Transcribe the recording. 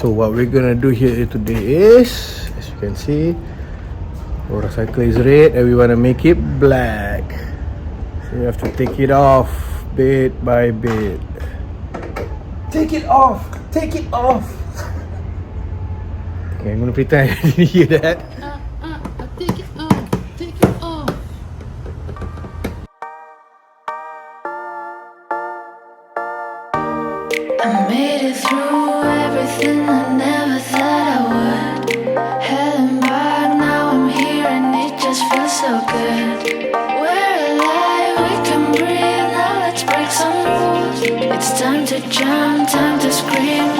So what we're gonna do here today is, as you can see, motorcycle is red and we wanna make it black. So you have to take it off bit by bit. Take it off! Take it off! Okay, I'm gonna pretend I didn't hear that. Take it off. Take it off. I made it through everything I never thought I would. Hell and back, now I'm here and it just feels so good. We're alive, we can breathe, now let's break some rules. It's time to jump, time to scream.